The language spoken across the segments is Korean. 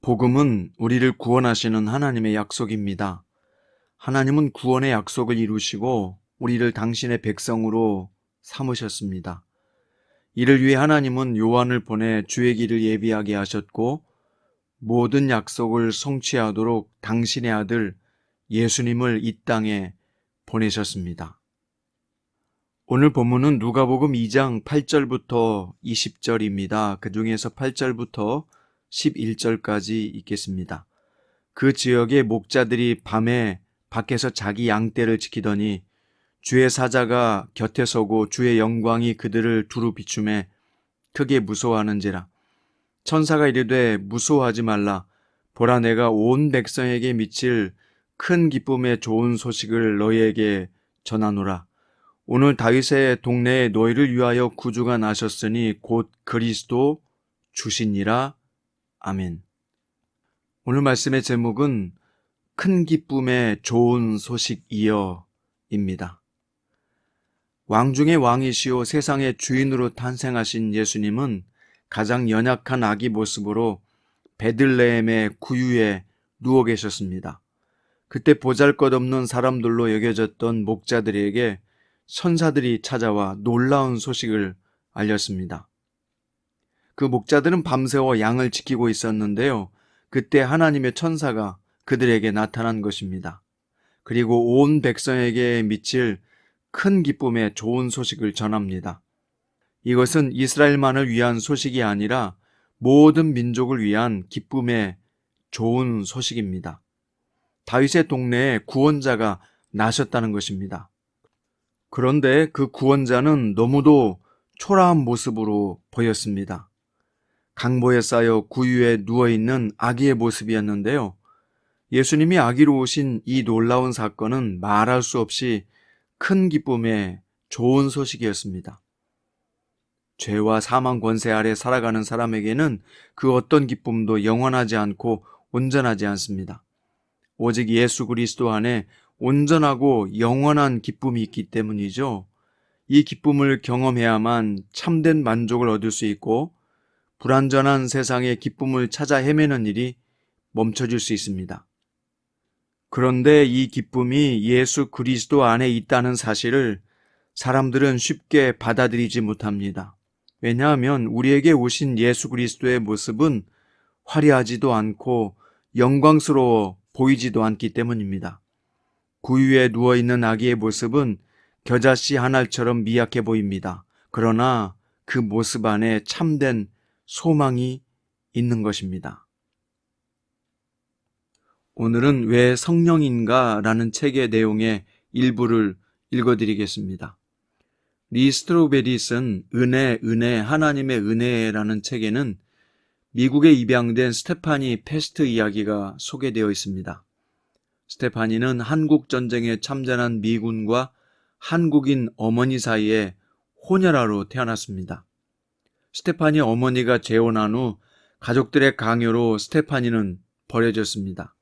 복음은 우리를 구원하시는 하나님의 약속입니다. 하나님은 구원의 약속을 이루시고 우리를 당신의 백성으로 삼으셨습니다. 이를 위해 하나님은 요한을 보내 주의 길을 예비하게 하셨고 모든 약속을 성취하도록 당신의 아들 예수님을 이 땅에 보내셨습니다. 오늘 본문은 누가복음 2장 8절부터 20절입니다. 그 중에서 8절부터 11절까지 있겠습니다. 그 지역의 목자들이 밤에 밖에서 자기 양떼를 지키더니 주의 사자가 곁에 서고 주의 영광이 그들을 두루 비추매 크게 무서워하는지라. 천사가 이르되 무서워하지 말라. 보라, 내가 온 백성에게 미칠 큰 기쁨의 좋은 소식을 너희에게 전하노라. 오늘 다윗의 동네에 너희를 위하여 구주가 나셨으니 곧 그리스도 주시니라. 아멘. 오늘 말씀의 제목은 큰 기쁨의 좋은 소식이여입니다. 왕 중의 왕이시오 세상의 주인으로 탄생하신 예수님은 가장 연약한 아기 모습으로 베들레헴의 구유에 누워 계셨습니다. 그때 보잘것없는 사람들로 여겨졌던 목자들에게 천사들이 찾아와 놀라운 소식을 알렸습니다. 그 목자들은 밤새워 양을 지키고 있었는데요. 그때 하나님의 천사가 그들에게 나타난 것입니다. 그리고 온 백성에게 미칠 큰 기쁨의 좋은 소식을 전합니다. 이것은 이스라엘만을 위한 소식이 아니라 모든 민족을 위한 기쁨의 좋은 소식입니다. 다윗의 동네에 구원자가 나셨다는 것입니다. 그런데 그 구원자는 너무도 초라한 모습으로 보였습니다. 강보에 쌓여 구유에 누워있는 아기의 모습이었는데요. 예수님이 아기로 오신 이 놀라운 사건은 말할 수 없이 큰 기쁨의 좋은 소식이었습니다. 죄와 사망 권세 아래 살아가는 사람에게는 그 어떤 기쁨도 영원하지 않고 온전하지 않습니다. 오직 예수 그리스도 안에 온전하고 영원한 기쁨이 있기 때문이죠. 이 기쁨을 경험해야만 참된 만족을 얻을 수 있고 불완전한 세상에 기쁨을 찾아 헤매는 일이 멈춰질 수 있습니다. 그런데 이 기쁨이 예수 그리스도 안에 있다는 사실을 사람들은 쉽게 받아들이지 못합니다. 왜냐하면 우리에게 오신 예수 그리스도의 모습은 화려하지도 않고 영광스러워 보이지도 않기 때문입니다. 구유에 누워있는 아기의 모습은 겨자씨 한 알처럼 미약해 보입니다. 그러나 그 모습 안에 참된 소망이 있는 것입니다. 오늘은 왜 성령인가? 라는 책의 내용의 일부를 읽어드리겠습니다. 리 스트로베리슨 은혜, 하나님의 은혜라는 책에는 미국에 입양된 스테파니 패스트 이야기가 소개되어 있습니다. 스테파니는 한국전쟁에 참전한 미군과 한국인 어머니 사이에 호녀라로 태어났습니다. 스테파니 어머니가 재혼한 후 가족들의 강요로 스테파니는 버려졌습니다.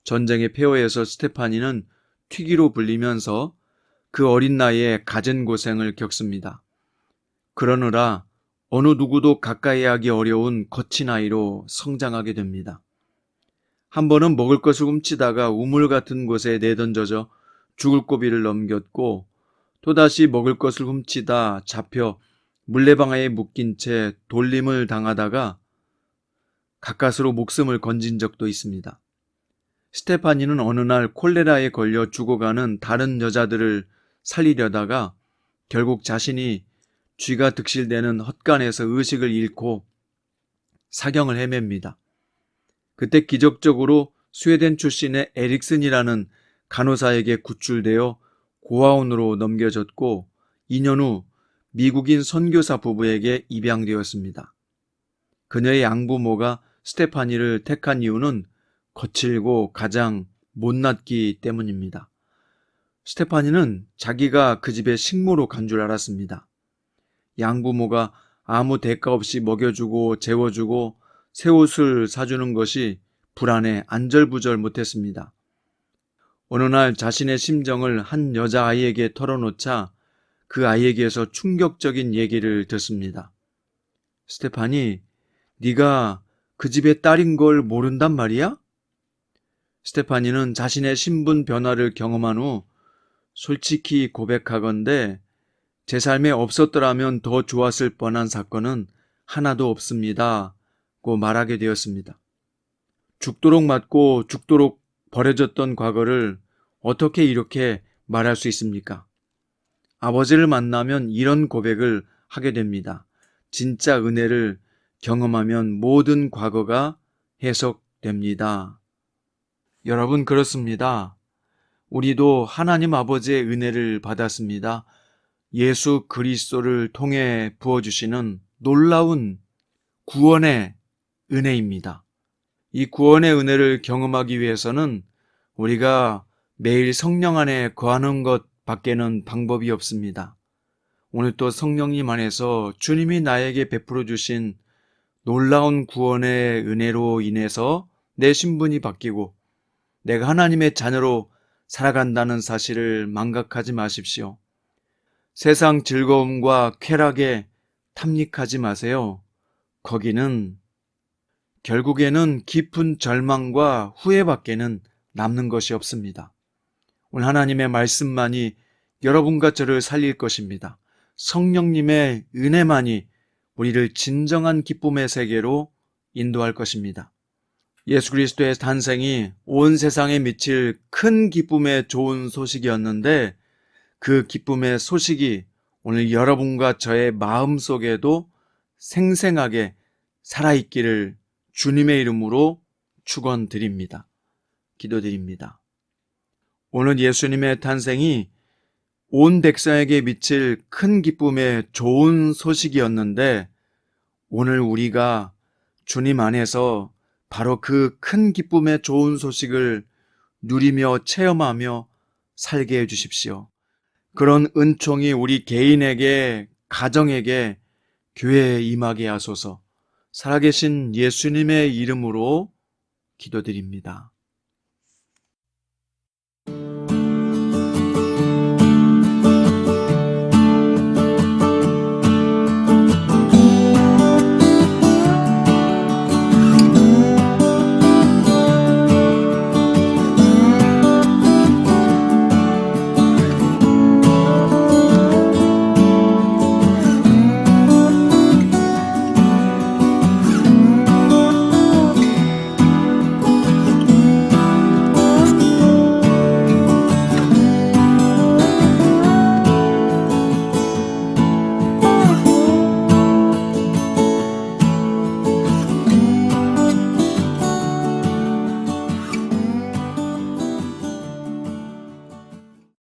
전쟁의 폐허에서 스테파니는 튀기로 불리면서 그 어린 나이에 갖은 고생을 겪습니다. 그러느라 어느 누구도 가까이 하기 어려운 거친 아이로 성장하게 됩니다. 한 번은 먹을 것을 훔치다가 우물 같은 곳에 내던져져 죽을 고비를 넘겼고 또다시 먹을 것을 훔치다 잡혀 물레방아에 묶인 채 돌림을 당하다가 가까스로 목숨을 건진 적도 있습니다. 스테파니는 어느 날 콜레라에 걸려 죽어가는 다른 여자들을 살리려다가 결국 자신이 쥐가 득실되는 헛간에서 의식을 잃고 사경을 헤맵니다. 그때 기적적으로 스웨덴 출신의 에릭슨이라는 간호사에게 구출되어 고아원으로 넘겨졌고 2년 후 미국인 선교사 부부에게 입양되었습니다. 그녀의 양부모가 스테파니를 택한 이유는 거칠고 가장 못났기 때문입니다. 스테파니는 자기가 그 집의 식모로 간 줄 알았습니다. 양부모가 아무 대가 없이 먹여주고 재워주고 새 옷을 사주는 것이 불안해 안절부절 못했습니다. 어느 날 자신의 심정을 한 여자아이에게 털어놓자 그 아이에게서 충격적인 얘기를 듣습니다. 스테판이, 네가 그 집의 딸인 걸 모른단 말이야? 스테파니는 자신의 신분 변화를 경험한 후 솔직히 고백하건대 제 삶에 없었더라면 더 좋았을 뻔한 사건은 하나도 없습니다. 고 말하게 되었습니다. 죽도록 맞고 죽도록 버려졌던 과거를 어떻게 이렇게 말할 수 있습니까? 아버지를 만나면 이런 고백을 하게 됩니다. 진짜 은혜를 경험하면 모든 과거가 해석됩니다. 여러분, 그렇습니다. 우리도 하나님 아버지의 은혜를 받았습니다. 예수 그리스도를 통해 부어주시는 놀라운 구원의 은혜입니다. 이 구원의 은혜를 경험하기 위해서는 우리가 매일 성령 안에 거하는 것 밖에는 방법이 없습니다. 오늘 또 성령님 안에서 주님이 나에게 베풀어 주신 놀라운 구원의 은혜로 인해서 내 신분이 바뀌고 내가 하나님의 자녀로 살아간다는 사실을 망각하지 마십시오. 세상 즐거움과 쾌락에 탐닉하지 마세요. 거기는 결국에는 깊은 절망과 후회밖에는 남는 것이 없습니다. 오늘 하나님의 말씀만이 여러분과 저를 살릴 것입니다. 성령님의 은혜만이 우리를 진정한 기쁨의 세계로 인도할 것입니다. 예수 그리스도의 탄생이 온 세상에 미칠 큰 기쁨의 좋은 소식이었는데 그 기쁨의 소식이 오늘 여러분과 저의 마음속에도 생생하게 살아있기를 주님의 이름으로 축원드립니다. 기도드립니다. 오늘 예수님의 탄생이 온 백성에게 미칠 큰 기쁨의 좋은 소식이었는데 오늘 우리가 주님 안에서 바로 그 큰 기쁨의 좋은 소식을 누리며 체험하며 살게 해주십시오. 그런 은총이 우리 개인에게, 가정에게, 교회에 임하게 하소서. 살아계신 예수님의 이름으로 기도드립니다.